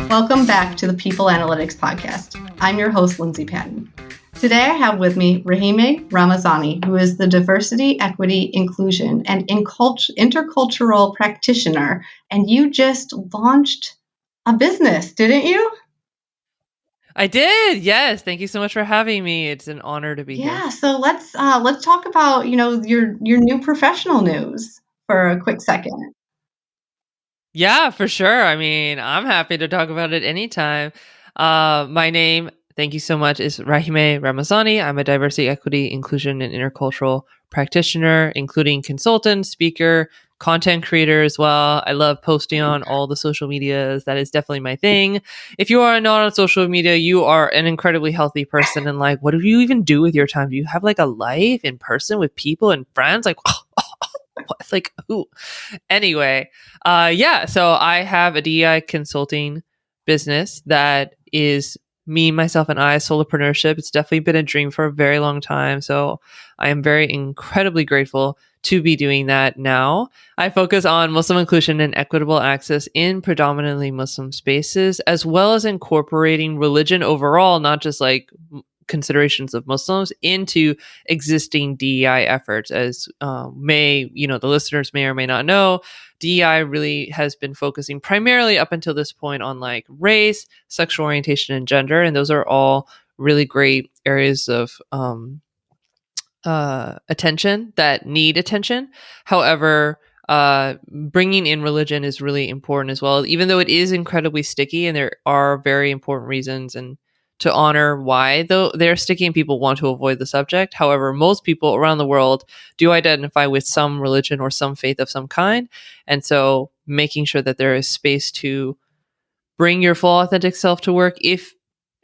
Welcome back to the People Analytics Podcast. I'm your host, Lindsay Patton. Today I have with me Rahimeh Ramezany, who is the Diversity, Equity, Inclusion, and Intercultural Practitioner. And you just launched a business, didn't you? I did. Yes. Thank you so much for having me. It's an honor to be here. Yeah. So let's talk about your new professional news for a quick second. Yeah, for sure. I mean, I'm happy to talk about it anytime. My name, thank you so much, is Rahimeh Ramezany. I'm a diversity, equity, inclusion, and intercultural practitioner, including consultant, speaker, content creator as well. I love posting on all the social medias. That is definitely my thing. If you are not on social media, you are an incredibly healthy person. And like, what do you even do with your time? Do you have like a life in person with people and friends? Like, like who? Anyway, yeah. So I have a DEI consulting business that is me, myself, and I solopreneurship. It's definitely been a dream for a very long time. So I am very incredibly grateful to be doing that now. I focus on Muslim inclusion and equitable access in predominantly Muslim spaces, as well as incorporating religion overall, not just like considerations of Muslims into existing DEI efforts. As the listeners may or may not know, DEI really has been focusing primarily up until this point on like race, sexual orientation, and gender, and those are all really great areas of attention that need attention. However, bringing in religion is really important as well, even though it is incredibly sticky, and there are very important reasons and to honor why though they're sticky and people want to avoid the subject. However, most people around the world do identify with some religion or some faith of some kind, and so making sure that there is space to bring your full authentic self to work if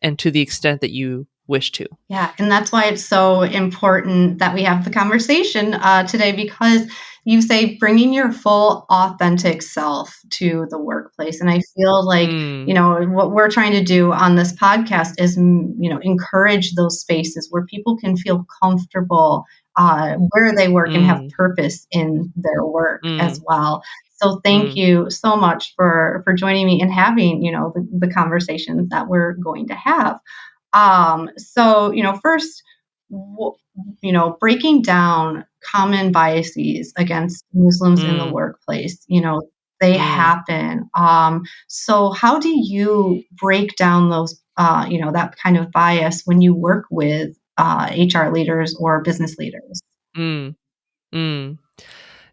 and to the extent that you wish to. Yeah, and that's why it's so important that we have the conversation today, because you say bringing your full authentic self to the workplace. And I feel like, what we're trying to do on this podcast is, encourage those spaces where people can feel comfortable where they work and have purpose in their work as well. So thank you so much for joining me and having, the conversations that we're going to have. First, breaking down common biases against Muslims in the workplace, they happen. So how do you break down those, that kind of bias when you work with HR leaders or business leaders?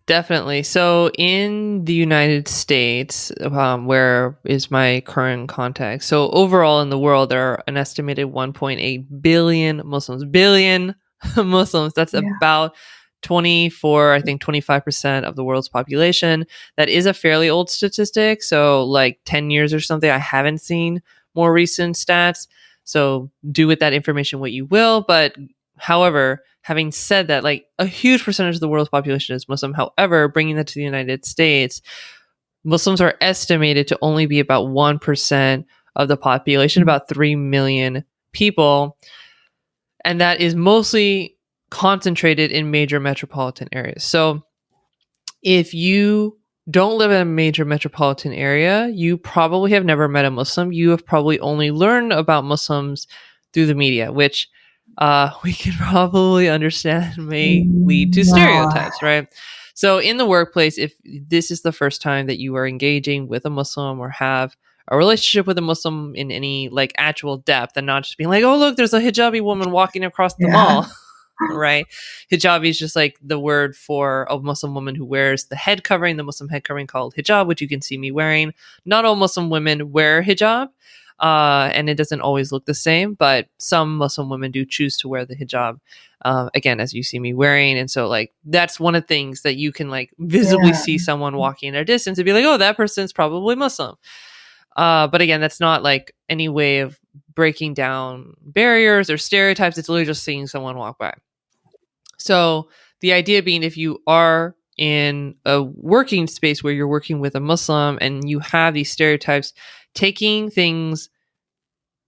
Definitely. So in the United States, where is my current context? So overall in the world, there are an estimated 1.8 billion Muslims. Billion Muslims. That's about 25% of the world's population. That is a fairly old statistic. So like 10 years or something. I haven't seen more recent stats. So do with that information what you will. But however, having said that, like a huge percentage of the world's population is Muslim. However, bringing that to the United States, Muslims are estimated to only be about 1% of the population, about 3 million people. And that is mostly concentrated in major metropolitan areas. So if you don't live in a major metropolitan area, you probably have never met a Muslim. You have probably only learned about Muslims through the media, which we can probably understand may lead to stereotypes, right? So in the workplace, if this is the first time that you are engaging with a Muslim or have a relationship with a Muslim in any like actual depth, and not just being like, oh, look, there's a hijabi woman walking across the mall, right? Hijabi is just like the word for a Muslim woman who wears the head covering, the Muslim head covering called hijab, which you can see me wearing. Not all Muslim women wear hijab. And it doesn't always look the same, but some Muslim women do choose to wear the hijab, again, as you see me wearing. And so like, that's one of the things that you can like visibly see someone walking at a distance and be like, oh, that person's probably Muslim. But again, that's not like any way of breaking down barriers or stereotypes. It's literally just seeing someone walk by. So the idea being, if you are in a working space where you're working with a Muslim and you have these stereotypes, taking things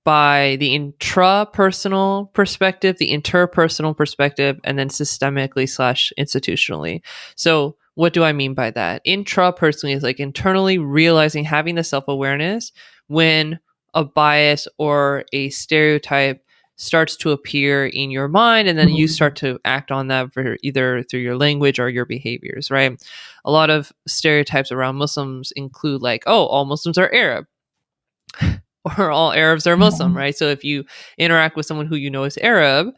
by the intrapersonal perspective, the interpersonal perspective, and then systemically / institutionally. So what do I mean by that? Intrapersonally is like internally realizing, having the self-awareness when a bias or a stereotype starts to appear in your mind, and then you start to act on that for either through your language or your behaviors, right? A lot of stereotypes around Muslims include like, oh, all Muslims are Arab or all Arabs are Muslim, right? So if you interact with someone who you know is Arab,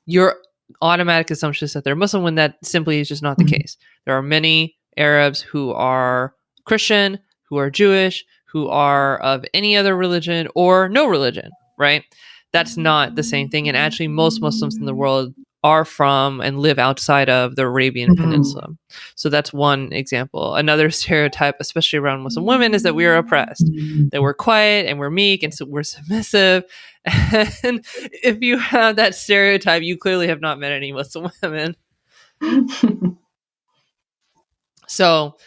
your automatic assumption is that they're Muslim, when that simply is just not the case. There are many Arabs who are Christian, who are Jewish, who are of any other religion or no religion, right? That's not the same thing. And actually, most Muslims in the world are from and live outside of the Arabian Peninsula. So that's one example. Another stereotype, especially around Muslim women, is that we are oppressed, that we're quiet and we're meek and so we're submissive. And if you have that stereotype, you clearly have not met any Muslim women. So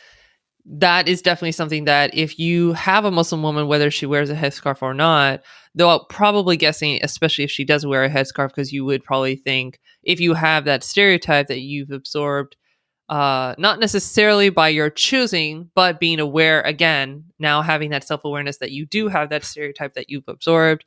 that is definitely something that if you have a Muslim woman, whether she wears a headscarf or not, though I'm probably guessing, especially if she does wear a headscarf, because you would probably think, if you have that stereotype that you've absorbed, not necessarily by your choosing, but being aware, again, now having that self-awareness that you do have that stereotype that you've absorbed,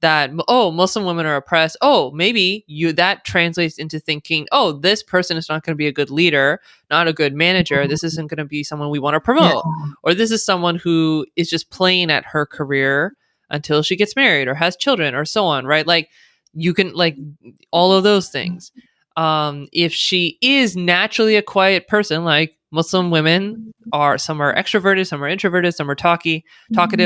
that, oh, Muslim women are oppressed. Oh, maybe that translates into thinking, oh, this person is not going to be a good leader, not a good manager. This isn't going to be someone we want to promote. Or this is someone who is just playing at her career until she gets married or has children or so on, right? Like, you can, like, all of those things. If she is naturally a quiet person, like Muslim women are, some are extroverted, some are introverted, some are talkative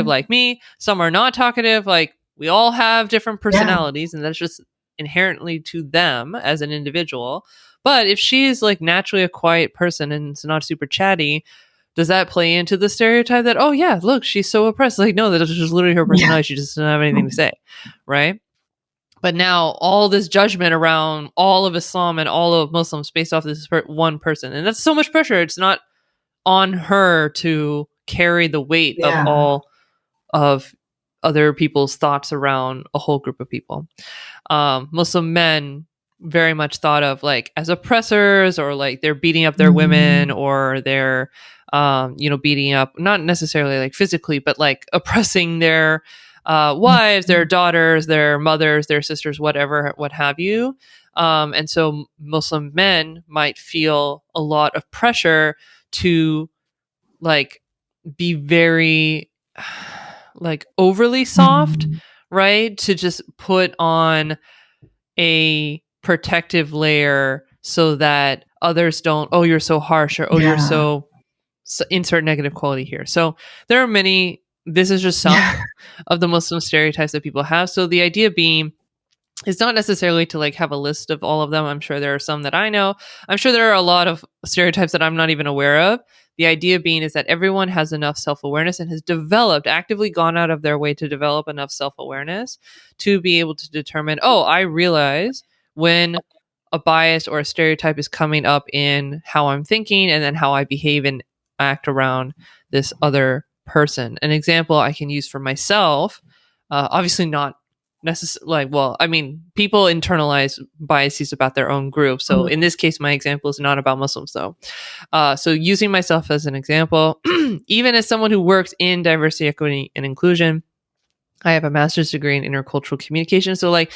like me, some are not talkative. Like, we all have different personalities, and that's just inherently to them as an individual. But if she is like naturally a quiet person and it's not super chatty, does that play into the stereotype that, oh yeah, look, she's so oppressed? Like, no, that's just literally her personality. She just doesn't have anything to say, right? But now all this judgment around all of Islam and all of Muslims based off this one person, and that's so much pressure. It's not on her to carry the weight of all of other people's thoughts around a whole group of people. Muslim men very much thought of like as oppressors, or like they're beating up their women, or they're beating up, not necessarily like physically, but like oppressing their wives, their daughters, their mothers, their sisters, whatever, what have you. And so Muslim men might feel a lot of pressure to like be very like overly soft, right? To just put on a protective layer so that others don't, oh, you're so harsh, or oh, you're so insert negative quality here. So there are many, this is just some of the Muslim stereotypes that people have. So the idea being is not necessarily to like have a list of all of them. I'm sure there are some that I know. I'm sure there are a lot of stereotypes that I'm not even aware of. The idea being is that everyone has enough self-awareness and has developed, actively gone out of their way to develop enough self-awareness to be able to determine, oh, I realize when a bias or a stereotype is coming up in how I'm thinking and then how I behave and act around this other person. An example I can use for myself, obviously not necessarily, like, well, I mean, people internalize biases about their own group. So in this case, my example is not about Muslims, though. So using myself as an example, even as someone who works in diversity, equity, and inclusion, I have a master's degree in intercultural communication. So like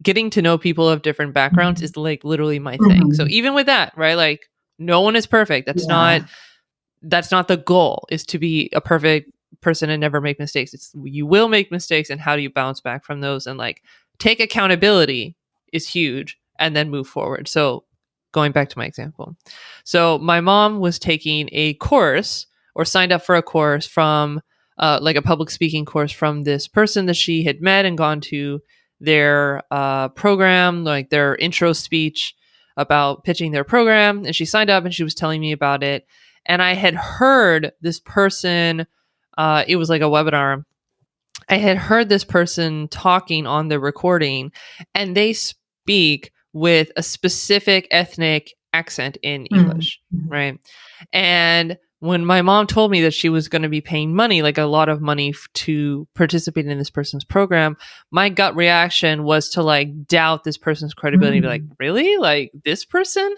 getting to know people of different backgrounds is like literally my thing. So even with that, right? Like no one is perfect. That's not the goal, is to be a perfect person and never make mistakes. It's, you will make mistakes, and how do you bounce back from those and like take accountability is huge, and then move forward. So going back to my example, so my mom was taking a course, or signed up for a course from like a public speaking course from this person that she had met and gone to their program, like their intro speech about pitching their program. And she signed up and she was telling me about it. And I had heard this person, it was like a webinar. I had heard this person talking on the recording, and they speak with a specific ethnic accent in English, right? And when my mom told me that she was going to be paying money, like a lot of money to participate in this person's program, my gut reaction was to like doubt this person's credibility, be like, Mm. really? Like this person?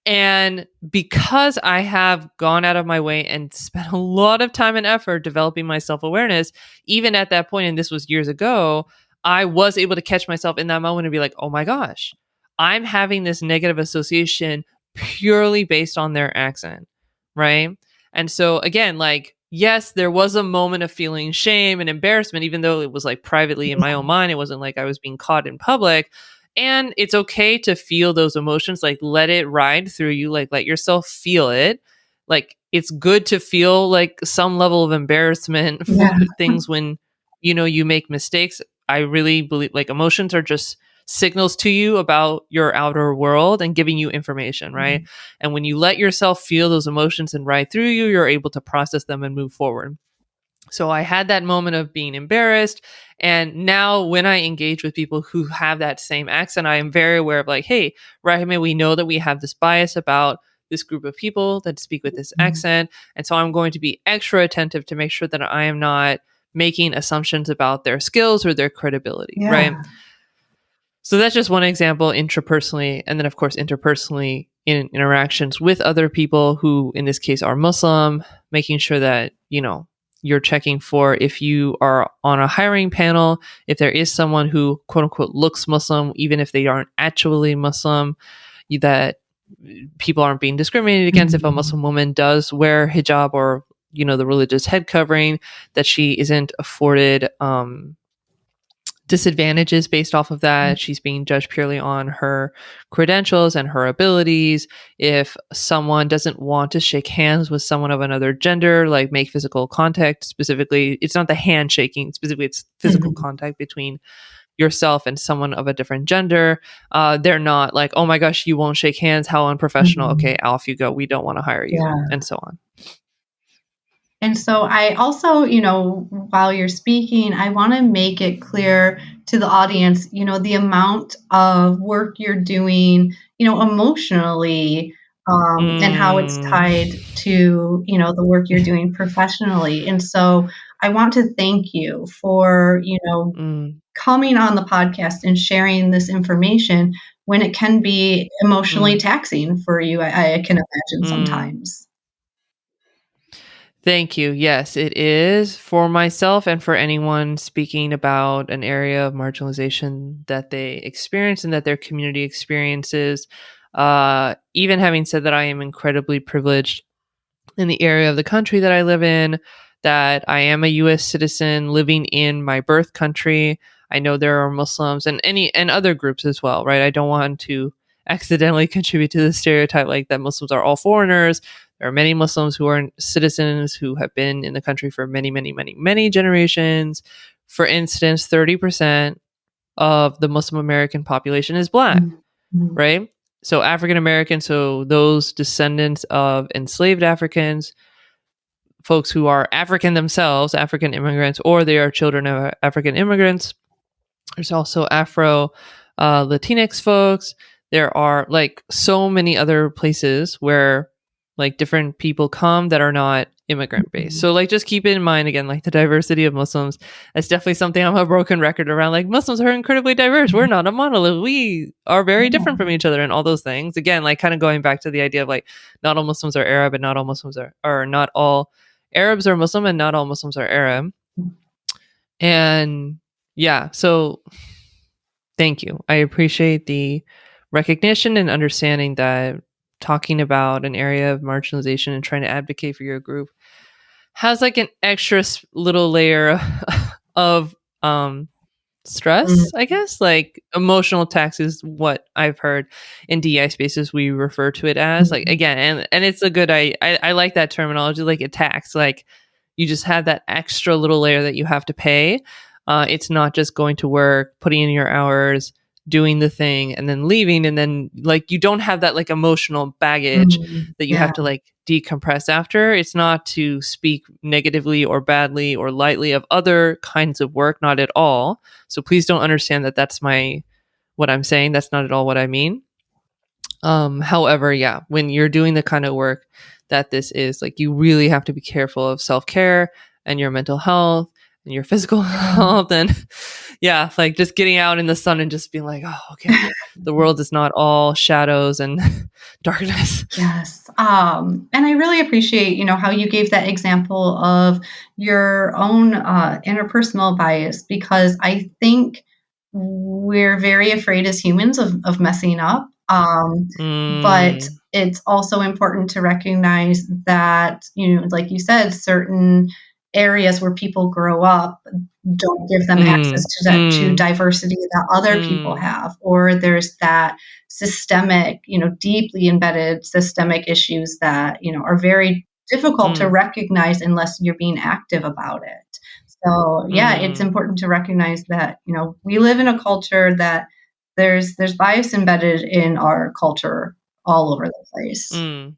And because I have gone out of my way and spent a lot of time and effort developing my self awareness, even at that point, and this was years ago, I was able to catch myself in that moment and be like, oh my gosh, I'm having this negative association purely based on their accent. Right. And so, again, like, yes, there was a moment of feeling shame and embarrassment, even though it was like privately in my own mind. It wasn't like I was being caught in public. And it's okay to feel those emotions, like let it ride through you, like let yourself feel it. Like it's good to feel like some level of embarrassment for Yeah. things when you make mistakes. I really believe like emotions are just signals to you about your outer world and giving you information, right? And when you let yourself feel those emotions and ride through you, you're able to process them and move forward. So I had that moment of being embarrassed. And now when I engage with people who have that same accent, I am very aware of like, hey, Rahimeh, we know that we have this bias about this group of people that speak with this accent. And so I'm going to be extra attentive to make sure that I am not making assumptions about their skills or their credibility, right? Yeah. So that's just one example intrapersonally. And then, of course, interpersonally in interactions with other people who, in this case, are Muslim, making sure that, you're checking for if you are on a hiring panel, if there is someone who, quote unquote, looks Muslim, even if they aren't actually Muslim, that people aren't being discriminated against. If a Muslim woman does wear hijab or, the religious head covering, that she isn't afforded, disadvantages based off of that. She's being judged purely on her credentials and her abilities. If someone doesn't want to shake hands with someone of another gender, like make physical contact, specifically, it's not the handshaking, specifically, it's physical contact between yourself and someone of a different gender. They're not like, oh my gosh, you won't shake hands. How unprofessional. Okay, off you go. We don't want to hire you, Yeah. and so on. And so I also, while you're speaking, I want to make it clear to the audience, the amount of work you're doing, emotionally, and how it's Mm, tied to, the work you're doing professionally. And so I want to thank you for, mm, coming on the podcast and sharing this information when it can be emotionally mm, taxing for you. I can imagine mm. sometimes. Thank you. Yes, it is for myself and for anyone speaking about an area of marginalization that they experience and that their community experiences. Even having said that, I am incredibly privileged in the area of the country that I live in, that I am a US citizen living in my birth country. I know there are Muslims and other groups as well, right? I don't want to accidentally contribute to the stereotype like that Muslims are all foreigners. There are many Muslims who are citizens who have been in the country for many, many, many, many generations. For instance, 30% of the Muslim American population is Black, Mhm. right? So African American, so those descendants of enslaved Africans, folks who are African themselves, African immigrants, or they are children of African immigrants. There's also Afro Latinx folks. There are like so many other places where like different people come that are not immigrant based. So like just keep in mind again, like the diversity of Muslims. That's definitely something I'm a broken record around. Like Muslims are incredibly diverse. We're not a monolith. We are very different from each other and all those things. Again, like kind of going back to the idea of like not all Muslims are Arab and not all Muslims are not all Arabs are Muslim and not all Muslims are Arab. And yeah, so thank you. I appreciate the recognition and understanding that talking about an area of marginalization and trying to advocate for your group has like an extra little layer of stress, I guess. Like emotional tax is what I've heard in DI spaces we refer to it as. Like again, and it's a good I like that terminology, like a tax. Like you just have that extra little layer that you have to pay. It's not just going to work, putting in your hours, doing the thing, and then leaving, and then like you don't have that like emotional baggage that you Yeah. have to like decompress after. It's not to speak negatively or badly or lightly of other kinds of work, not at all. So please don't understand that that's what I'm saying. That's not at all what I mean. However, yeah, when you're doing the kind of work that this is, like, you really have to be careful of self-care and your mental health and your physical health. And yeah, like just getting out in the sun and just being like, oh, okay, the world is not all shadows and darkness. Yes. And I really appreciate, how you gave that example of your own interpersonal bias, because I think we're very afraid as humans of messing up. But Mm, it's also important to recognize that, like you said, certain areas where people grow up don't give them access mm, to that, to mm, diversity that other people mm, have, or there's that systemic, deeply embedded systemic issues that, are very difficult to mm, recognize unless you're being active about it. So, yeah, it's mm, important to recognize that, we live in a culture that there's bias embedded in our culture all over the place. mm.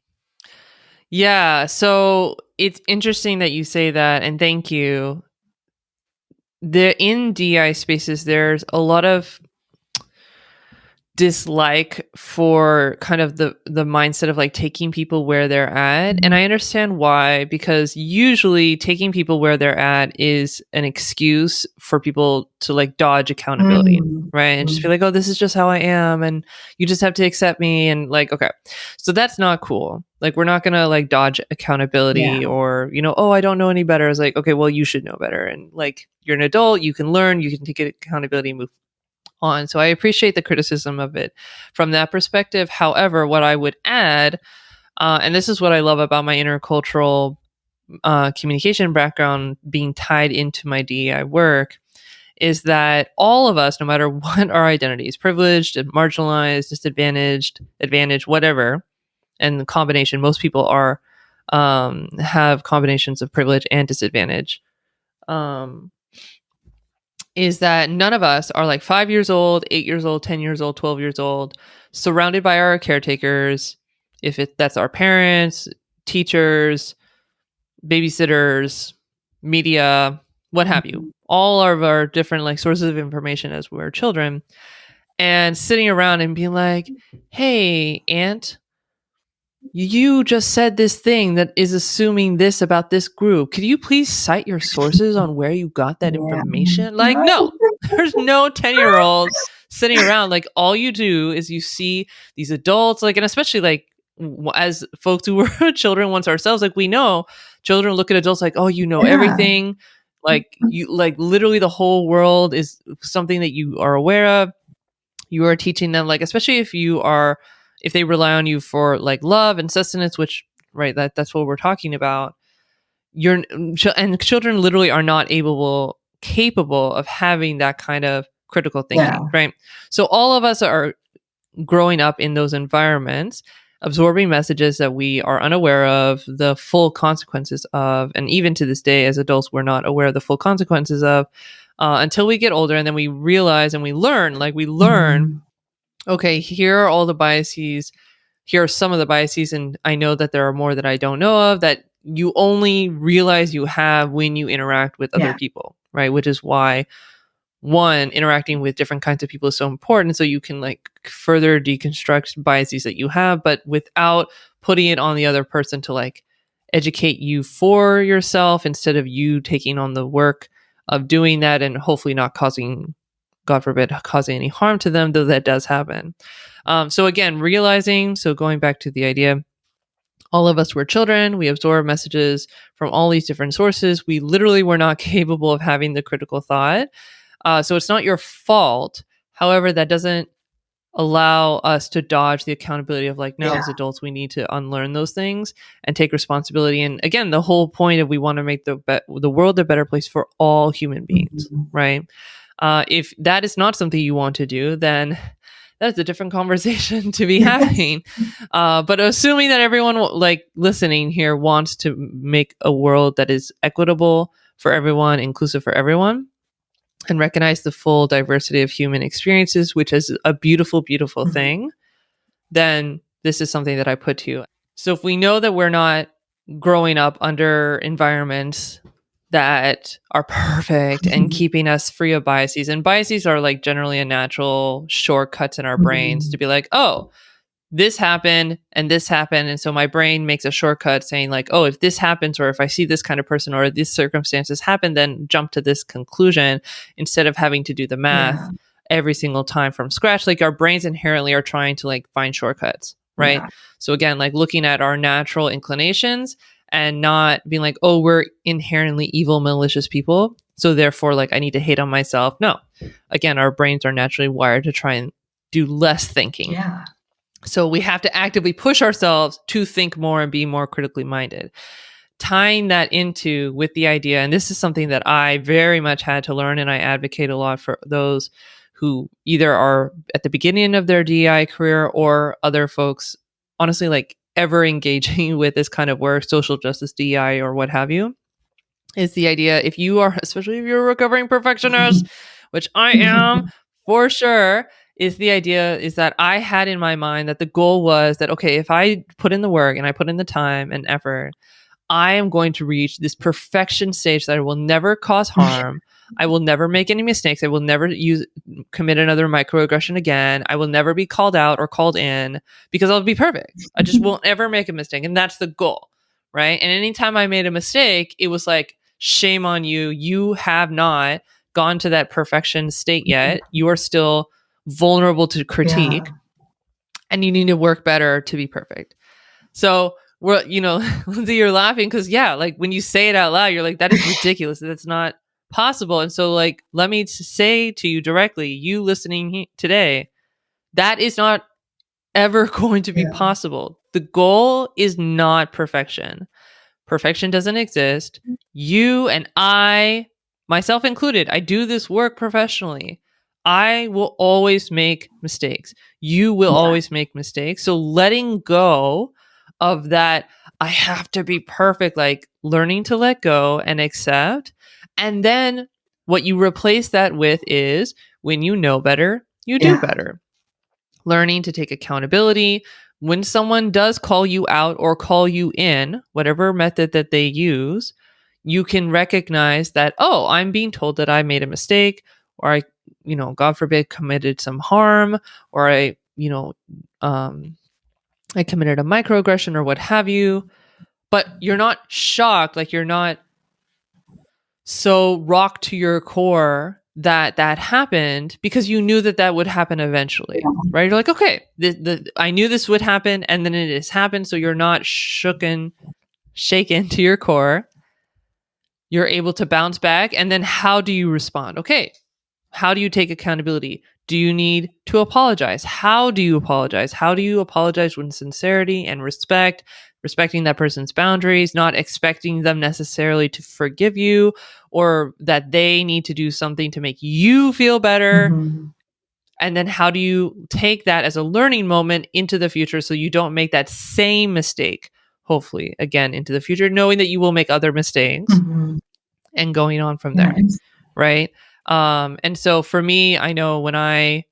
Yeah, so it's interesting that you say that, and thank you. In DI spaces, there's a lot of dislike for kind of the mindset of like taking people where they're at, and I understand why, because usually taking people where they're at is an excuse for people to like dodge accountability, Mm. right? And just be like, oh, this is just how I am, and you just have to accept me. And like, okay, so that's not cool. Like, we're not gonna like dodge Yeah. accountability, or oh, I don't know any better. It's like, okay, well, you should know better, and like, you're an adult, you can learn, you can take accountability and move on. So I appreciate the criticism of it from that perspective. However, what I would add, and this is what I love about my intercultural communication background being tied into my DEI work, is that all of us, no matter what our identities, privileged, marginalized, disadvantaged, advantaged, whatever, and the combination, most people are have combinations of privilege and disadvantage. Um, is that none of us are like 5 years old, 8 years old, 10 years old, 12 years old, surrounded by our caretakers. If that's our parents, teachers, babysitters, media, what have you, all of our different like sources of information as we're children, and sitting around and being like, hey, aunt, you just said this thing that is assuming this about this group. Could you please cite your sources on where you got that Yeah. information? Like, Right. no, there's no 10-year-old sitting around. Like, all you do is you see these adults, like, and especially like as folks who were children once ourselves, like, we know children look at adults like, oh, you know Yeah. everything. Like, you, like, literally the whole world is something that you are aware of. You are teaching them, like, especially if they rely on you for like love and sustenance, which, right, that's what we're talking about. And children literally are not capable of having that kind of critical Yeah. thinking, right? So all of us are growing up in those environments, absorbing messages that we are unaware of the full consequences of, and even to this day as adults we're not aware of the full consequences of, until we get older, and then we realize and we learn, Mhm. okay, here are all the biases. Here are some of the biases, and I know that there are more that I don't know of that you only realize you have when you interact with other Yeah. people, right? Which is why, one, interacting with different kinds of people is so important, so you can like further deconstruct biases that you have, but without putting it on the other person to like educate you for yourself, instead of you taking on the work of doing that and hopefully not causing, God forbid, causing any harm to them, though that does happen. So again, realizing, so going back to the idea, all of us were children. We absorb messages from all these different sources. We literally were not capable of having the critical thought. So it's not your fault. However, that doesn't allow us to dodge the accountability of like, now Yeah. as adults, we need to unlearn those things and take responsibility. And again, the whole point of we want to make the world a better place for all human beings, Mhm. right? If that is not something you want to do, then that's a different conversation to be Yes. having. But assuming that everyone like listening here wants to make a world that is equitable for everyone, inclusive for everyone, and recognize the full diversity of human experiences, which is a beautiful, beautiful Mhm. thing, then this is something that I put to you. So if we know that we're not growing up under environments that are perfect and Mhm. keeping us free of biases, and biases are like generally a natural shortcuts in our brains to Mhm. be like, oh, this happened and this happened. And so my brain makes a shortcut saying like, oh, if this happens, or if I see this kind of person, or these circumstances happen, then jump to this conclusion instead of having to do the math Yeah. every single time from scratch. Like our brains inherently are trying to like find shortcuts, right? Yeah. So again, like looking at our natural inclinations and not being like, oh, we're inherently evil, malicious people, so therefore like I need to hate on myself. No. Again, our brains are naturally wired to try and do less thinking. Yeah. So we have to actively push ourselves to think more and be more critically minded. Tying that into with the idea, and this is something that I very much had to learn, and I advocate a lot for those who either are at the beginning of their DEI career or other folks, honestly, like ever engaging with this kind of work, social justice, DEI, or what have you, is the idea if you are, especially if you're a recovering perfectionist, which I am for sure, is the idea is that I had in my mind that the goal was that, okay, if I put in the work and I put in the time and effort, I am going to reach this perfection stage that I will never cause harm. I will never make any mistakes. I will never commit another microaggression again. I will never be called out or called in because I'll be perfect. I just won't ever make a mistake. And that's the goal, right? And anytime I made a mistake, it was like, shame on you. You have not gone to that perfection state yet. You are still vulnerable to critique, Yeah. and you need to work better to be perfect. So we're, Lindsay, you're laughing because like when you say it out loud, you're like, that is ridiculous. That's not possible. And so like, let me say to you directly, you listening today, that is not ever going to be Yeah. possible. The goal is not perfection. Perfection doesn't exist. You and I, myself included, I do this work professionally. I will always make mistakes. You will Yeah. always make mistakes. So letting go of that, I have to be perfect, like learning to let go and accept. And then what you replace that with is when you know better, you do Yeah. better. Learning to take accountability. When someone does call you out or call you in, whatever method that they use, you can recognize that, oh, I'm being told that I made a mistake, or I, God forbid, committed some harm, or I committed a microaggression or what have you. But you're not shocked, like you're not so rocked to your core that that happened because you knew that that would happen eventually, right? You're like, okay, I knew this would happen, and then it has happened. So you're not shaken to your core. You're able to bounce back. And then how do you respond? Okay, how do you take accountability? Do you need to apologize? How do you apologize? How do you apologize with sincerity and respect, respecting that person's boundaries, not expecting them necessarily to forgive you or that they need to do something to make you feel better? Mm-hmm. And then how do you take that as a learning moment into the future so you don't make that same mistake, hopefully, again, into the future, knowing that you will make other mistakes Mm-hmm. and going on from there, Nice. right? And so for me, I know when I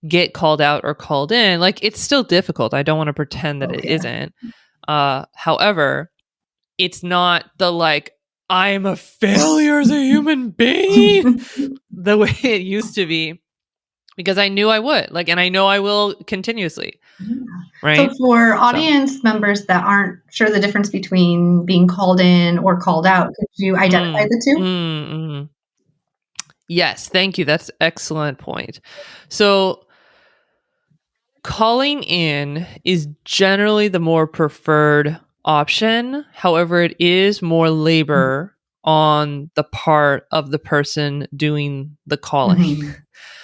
get called out or called in, like it's still difficult. I don't want to pretend that it Okay. isn't. However, it's not the like, I'm a failure as a human being the way it used to be, because I knew I would, like, and I know I will continuously, So right? for So, audience members that aren't sure the difference between being called in or called out, could you identify mm, the two? mm, mm. Yes, thank you. That's an excellent point. So, calling in is generally the more preferred option. However, it is more labor on the part of the person doing the calling. Mm-hmm.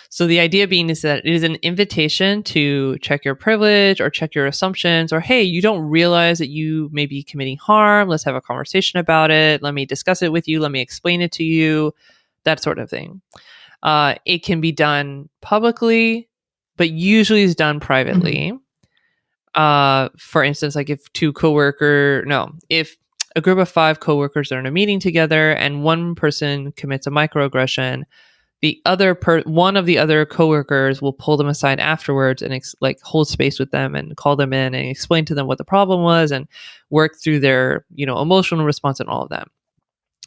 So the idea being is that it is an invitation to check your privilege or check your assumptions, or, hey, you don't realize that you may be committing harm. Let's have a conversation about it. Let me discuss it with you. Let me explain it to you, that sort of thing. It can be done publicly, but usually is done Mm-hmm. privately. For instance, like if if a group of 5 coworkers are in a meeting together and one person commits a microaggression, one of the other coworkers will pull them aside afterwards and hold space with them and call them in and explain to them what the problem was and work through their emotional response and all of that.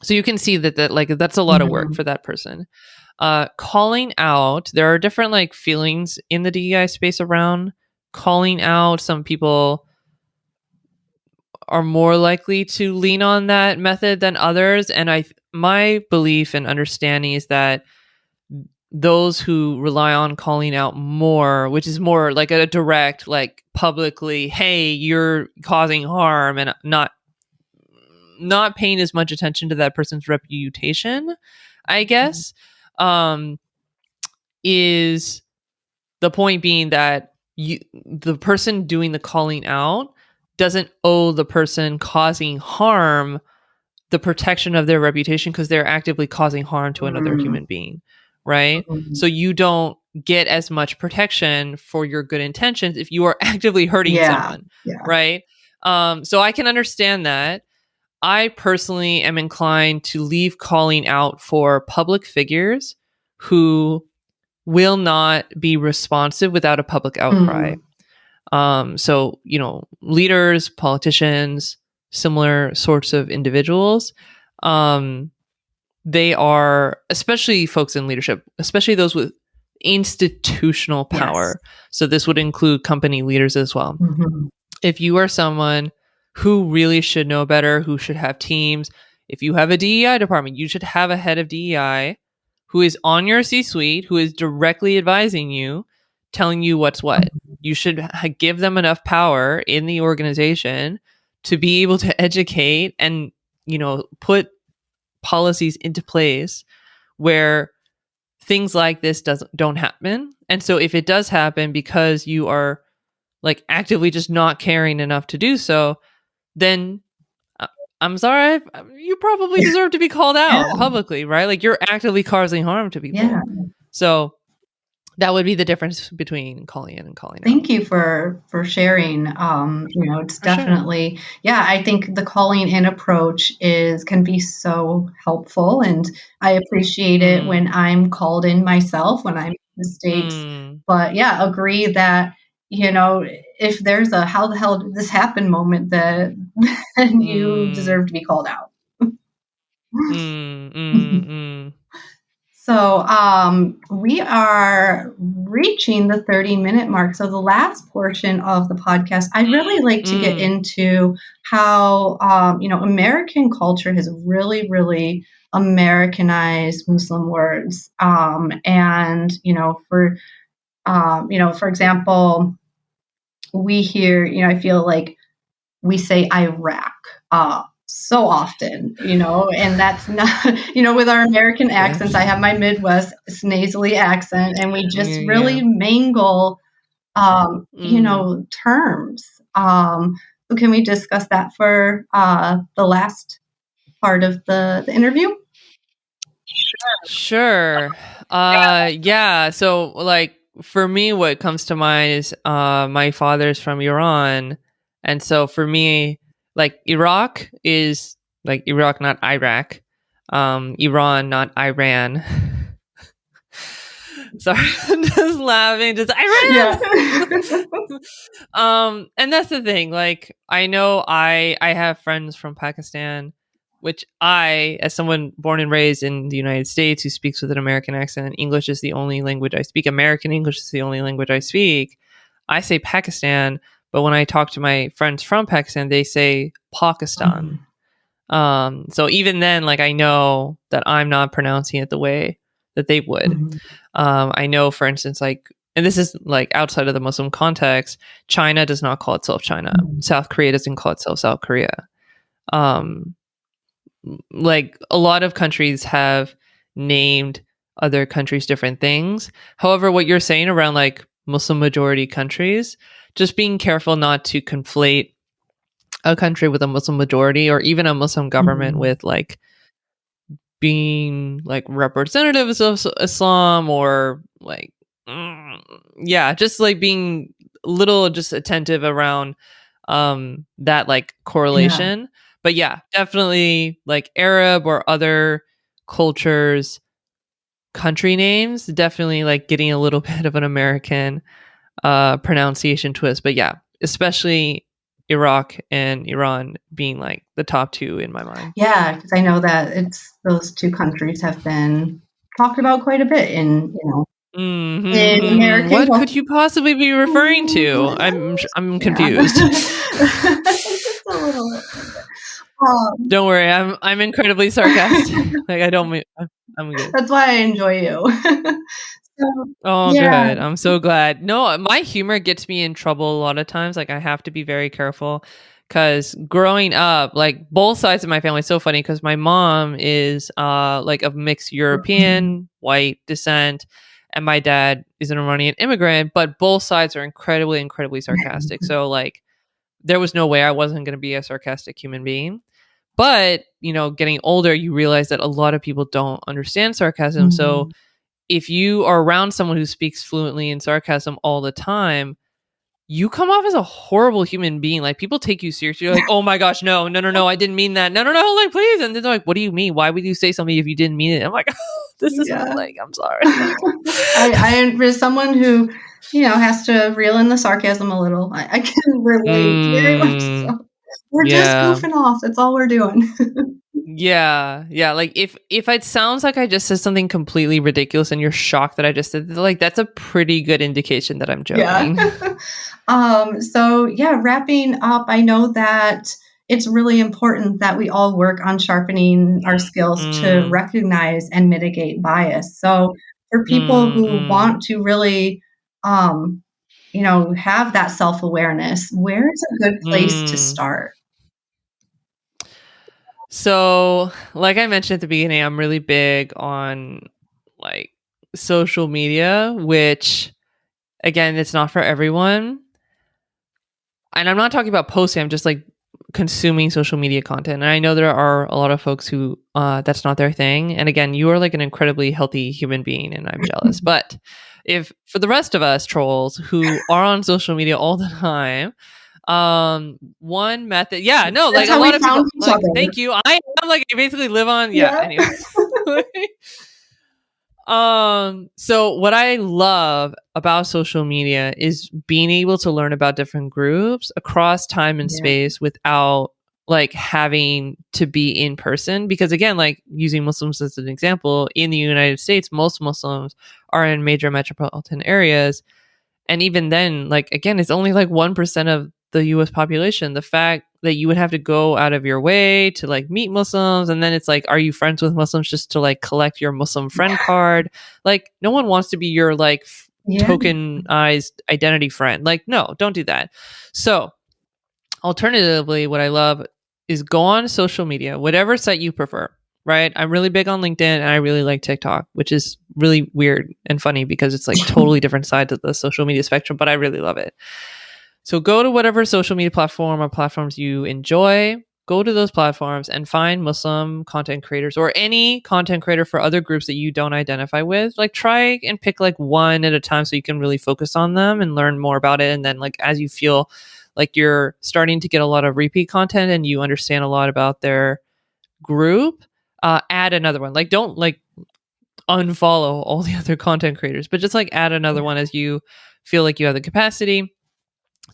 So you can see that like that's a lot of work Mm-hmm. for that person. Calling out, there are different like feelings in the DEI space around calling out. Some people are more likely to lean on that method than others. And my belief and understanding is that those who rely on calling out more, which is more like a direct, like publicly, hey, you're causing harm, and not paying as much attention to that person's reputation, I guess, is the point being that the person doing the calling out doesn't owe the person causing harm the protection of their reputation, because they're actively causing harm to another human being, right? So you don't get as much protection for your good intentions if you are actively hurting someone, right? So I can understand that. I personally am inclined to leave calling out for public figures who will not be responsive without a public outcry. So, leaders, politicians, similar sorts of individuals, they are, especially folks in leadership, especially those with institutional power. Yes. So this would include company leaders as well. If you are someone who really should know better, who should have teams, if you have a DEI department, you should have a head of DEI who is on your C-suite, who is directly advising you, telling you what's what. You should give them enough power in the organization to be able to educate and, put policies into place where things like this don't happen. And so if it does happen because you are like actively just not caring enough to do so, then I'm sorry, you probably deserve to be called out publicly, right? Like you're actively causing harm to people. Yeah. So that would be the difference between calling in and calling out. Thank you for sharing. It's definitely, I think the calling in approach can be so helpful, and I appreciate it when I'm called in myself, when I make mistakes. But agree that, if there's a how the hell did this happen moment, then you deserve to be called out. So we are reaching the 30-minute mark. So the last portion of the podcast, I'd really like to get into how, American culture has really, really Americanized Muslim words. And, for example, we hear, I feel like we say Iraq so often, and that's not, with our American accents. I have my Midwest nasally accent, and we just really mangle, terms. So can we discuss that for the last part of the interview? Sure. Yeah. So like for me, what comes to mind is my father's from Iran. And so for me, like Iraq is like Iraq, not Iraq. Iran, not Iran. Sorry, I'm just laughing. Just Iran. Yeah. And that's the thing. Like I know I have friends from Pakistan, which I, as someone born and raised in the United States who speaks with an American accent, English is the only language I speak. American English is the only language I speak. I say Pakistan, but when I talk to my friends from Pakistan, they say Pakistan. So even then, like I know that I'm not pronouncing it the way that they would. I know, for instance, like, and this is like outside of the Muslim context, China does not call itself China. South Korea doesn't call itself South Korea. Like a lot of countries have named other countries different things. However, what you're saying around like Muslim majority countries, just being careful not to conflate a country with a Muslim majority or even a Muslim government with like being like representatives of Islam, or like just like being a little just attentive around that like correlation. But definitely like Arab or other cultures country names, definitely like getting a little bit of an American pronunciation twist. But especially Iraq and Iran being like the top two in my mind. Yeah, because I know that those two countries have been talked about quite a bit in, in American What culture. could you possibly be referring to? I'm confused. Just a little bit. Don't worry, I'm incredibly sarcastic. Like I don't mean I'm good. That's why I enjoy you. So, Oh, yeah. good. I'm so glad. No, my humor gets me in trouble a lot of times. Like I have to be very careful because growing up, like both sides of my family, it's so funny because my mom is like of mixed European white descent, and my dad is an Iranian immigrant. But both sides are incredibly sarcastic. So like there was no way I wasn't going to be a sarcastic human being. But getting older, you realize that a lot of people don't understand sarcasm. So if you are around someone who speaks fluently in sarcasm all the time, you come off as a horrible human being. Like people take you seriously. You're like, oh my gosh, no, I didn't mean that. No, like please. And they're like, what do you mean? Why would you say something if you didn't mean it? I'm like, this isn't Yeah. like, I'm sorry. I for someone who, has to reel in the sarcasm a little, I can relate very much so. We're just Yeah. goofing off. That's all we're doing. Yeah. Like if it sounds like I just said something completely ridiculous and you're shocked that I just said, like, that's a pretty good indication that I'm joking. Yeah. So yeah, wrapping up, I know that it's really important that we all work on sharpening our skills to Mm, recognize and mitigate bias. So for people mm, who mm, want to really, um, have that self-awareness, where is a good place to mm. start? So, like I mentioned at the beginning, I'm really big on like social media, which again, it's not for everyone. And I'm not talking about posting, I'm just like consuming social media content. And I know there are a lot of folks who that's not their thing. And again, you are like an incredibly healthy human being and I'm jealous. But if for the rest of us trolls who are on social media all the time, one method, yeah, no, like That's a how lot we of people found each like, other. thank you. I am like I basically live on, yeah, Yeah. anyway. So what I love about social media is being able to learn about different groups across time and Yeah. space without like having to be in person, because again, like using Muslims as an example, in the United States most Muslims are in major metropolitan areas, and even then, like again, it's only like 1% of the US population. The fact that you would have to go out of your way to like meet Muslims, and then it's like, are you friends with Muslims just to like collect your Muslim friend card? Like no one wants to be your like Yeah. tokenized identity friend. Like no, don't do that. So alternatively, what I love is go on social media, whatever site you prefer, right? I'm really big on LinkedIn and I really like TikTok, which is really weird and funny because it's like totally different sides of the social media spectrum, but I really love it. So go to whatever social media platform or platforms you enjoy, go to those platforms and find Muslim content creators or any content creator for other groups that you don't identify with. Like try and pick like one at a time so you can really focus on them and learn more about it. And then like as you feel like you're starting to get a lot of repeat content and you understand a lot about their group, add another one. Like don't like unfollow all the other content creators, but just like add another one as you feel like you have the capacity.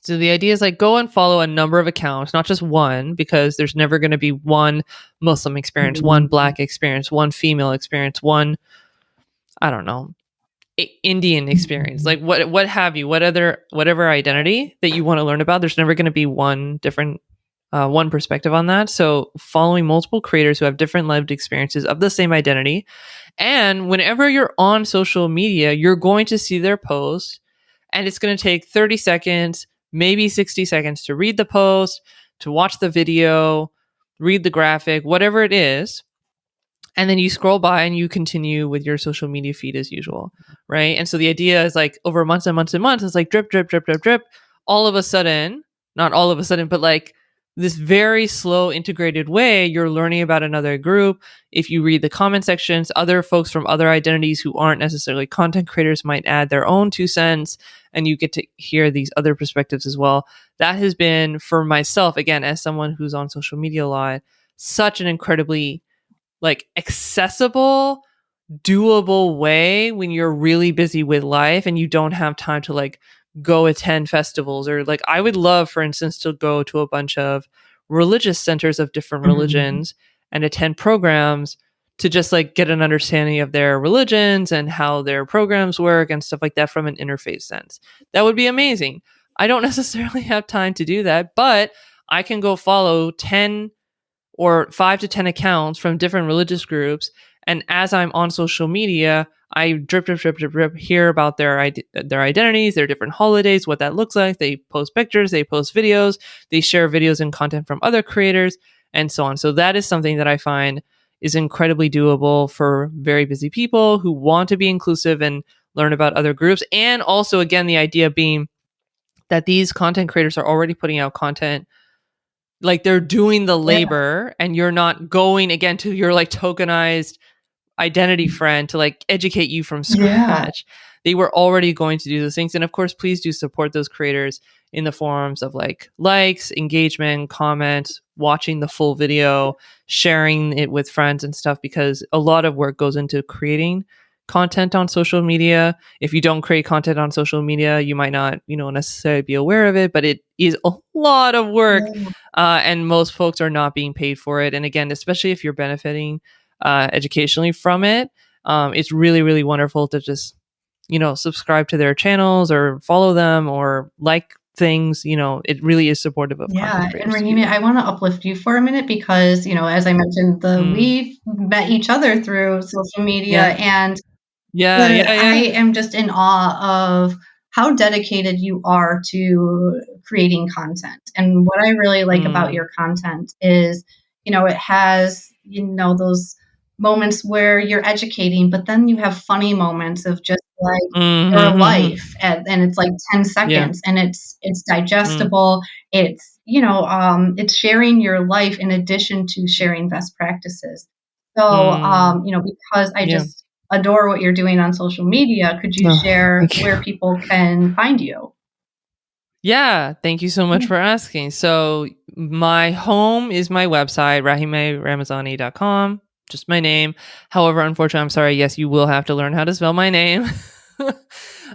So the idea is like go and follow a number of accounts, not just one, because there's never going to be one Muslim experience, one Black experience, one female experience, one, I don't know, Indian experience. Like what have you, whatever identity that you want to learn about, there's never going to be one different one perspective on that. So following multiple creators who have different lived experiences of the same identity. And whenever you're on social media, you're going to see their posts and it's going to take 30 seconds, maybe 60 seconds to read the post, to watch the video, read the graphic, whatever it is. And then you scroll by and you continue with your social media feed as usual, right? And so the idea is like over months and months and months, it's like drip, drip, drip, drip, drip. All of a sudden, not all of a sudden, but like this very slow integrated way, you're learning about another group. If you read the comment sections, other folks from other identities who aren't necessarily content creators might add their own 2 cents, and you get to hear these other perspectives as well. That has been, for myself, again, as someone who's on social media a lot, such an incredibly like accessible, doable way when you're really busy with life and you don't have time to like go attend festivals. Or like I would love, for instance, to go to a bunch of religious centers of different religions and attend programs to just like get an understanding of their religions and how their programs work and stuff like that from an interface sense. That would be amazing. I don't necessarily have time to do that, but I can go follow 10 or 5 to 10 accounts from different religious groups. And as I'm on social media, I drip, hear about their identities, their different holidays, what that looks like. They post pictures, they post videos, they share videos and content from other creators, and so on. So that is something that I find is incredibly doable for very busy people who want to be inclusive and learn about other groups. And also, again, the idea being that these content creators are already putting out content, like they're doing the Yeah. labor, and you're not going again to your like tokenized identity friend to like educate you from scratch. They were already going to do those things. And of course, please do support those creators in the forms of like likes, engagement, comments, watching the full video, sharing it with friends and stuff, because a lot of work goes into creating content on social media. If you don't create content on social media, you might not, necessarily be aware of it, but it is a lot of work. And most folks are not being paid for it. And again, especially if you're benefiting educationally from it, it's really, really wonderful to just, subscribe to their channels or follow them or like things. It really is supportive of content And creators to do Rahimeh, that. I want to uplift you for a minute because, as I mentioned, we've met each other through social media, Yeah. and Yeah. I am just in awe of how dedicated you are to creating content. And what I really like about your content is, it has, those moments where you're educating, but then you have funny moments of just like your life, and it's like 10 Yeah. seconds, and it's Mm. digestible. It's, it's sharing your life in addition to sharing best practices. So, because I Yeah. just adore what you're doing on social media, could you Oh, share thank you. where people can find you? Yeah, thank you so much for asking. So my home is my website, rahimehramezany.com, just my name. However, unfortunately, I'm sorry, yes, you will have to learn how to spell my name.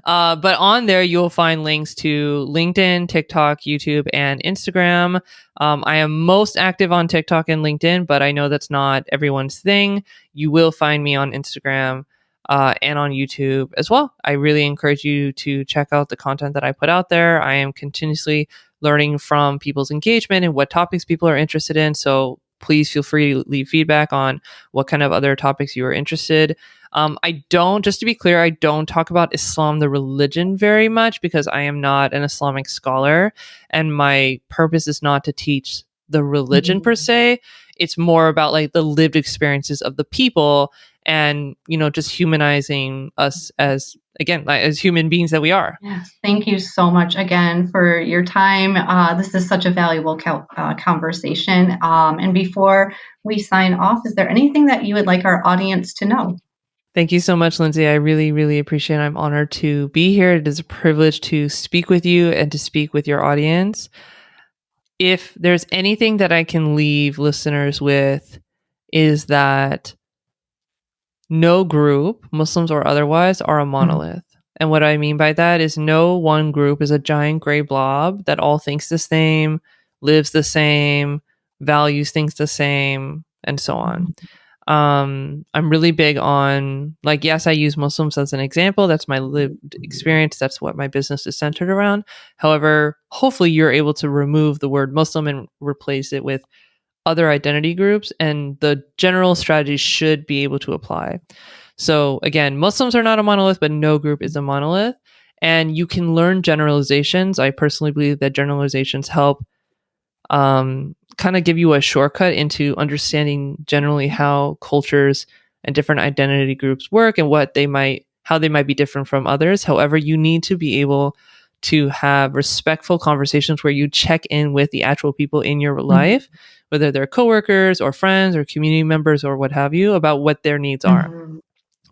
But on there, you'll find links to LinkedIn, TikTok, YouTube, and Instagram. I am most active on TikTok and LinkedIn, but I know that's not everyone's thing. You will find me on Instagram and on YouTube as well. I really encourage you to check out the content that I put out there. I am continuously learning from people's engagement and what topics people are interested in. So please feel free to leave feedback on what kind of other topics you are interested. I don't, just to be clear, I don't talk about Islam, the religion, very much because I am not an Islamic scholar, and my purpose is not to teach the religion per se. It's more about like the lived experiences of the people, and just humanizing us as, again, like, as human beings that we are. Yes, thank you so much again for your time. This is such a valuable conversation. And before we sign off, is there anything that you would like our audience to know? Thank you so much, Lindsay. I really, really appreciate it. I'm honored to be here. It is a privilege to speak with you and to speak with your audience. If there's anything that I can leave listeners with, is that no group, Muslims or otherwise, are a monolith. And what I mean by that is no one group is a giant gray blob that all thinks the same, lives the same, values things the same, and so on. I'm really big on, like, yes, I use Muslims as an example. That's my lived experience. That's what my business is centered around. However, hopefully you're able to remove the word Muslim and replace it with other identity groups, and the general strategy should be able to apply. So again, Muslims are not a monolith, but no group is a monolith. And you can learn generalizations. I personally believe that generalizations help kind of give you a shortcut into understanding generally how cultures and different identity groups work and how they might be different from others. However, you need to be able to have respectful conversations where you check in with the actual people in your life, whether they're coworkers or friends or community members or what have you, about what their needs are.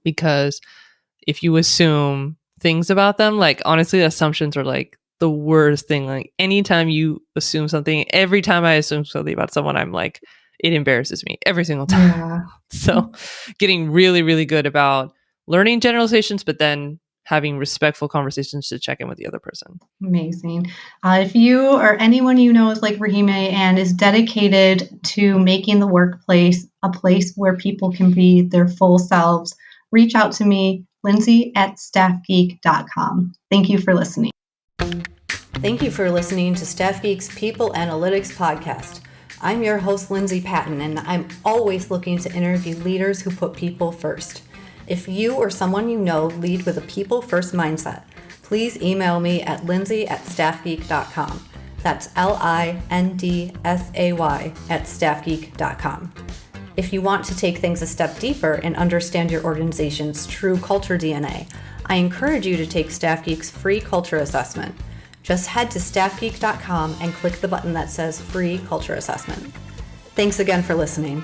Because if you assume things about them, like, honestly, assumptions are like the worst thing. Like, anytime you assume something, every time I assume something about someone, I'm like, it embarrasses me every single time. So getting really, really good about learning generalizations, but then having respectful conversations to check in with the other person. Amazing. If you or anyone you know is like Rahimeh and is dedicated to making the workplace a place where people can be their full selves, reach out to me, Lindsay at StaffGeek.com. Thank you for listening. Thank you for listening to StaffGeek's People Analytics Podcast. I'm your host, Lindsay Patton, and I'm always looking to interview leaders who put people first. If you or someone you know lead with a people-first mindset, please email me at lindsay@staffgeek.com. That's LINDSAY at staffgeek.com. If you want to take things a step deeper and understand your organization's true culture DNA, I encourage you to take StaffGeek's free culture assessment. Just head to staffgeek.com and click the button that says Free Culture Assessment. Thanks again for listening.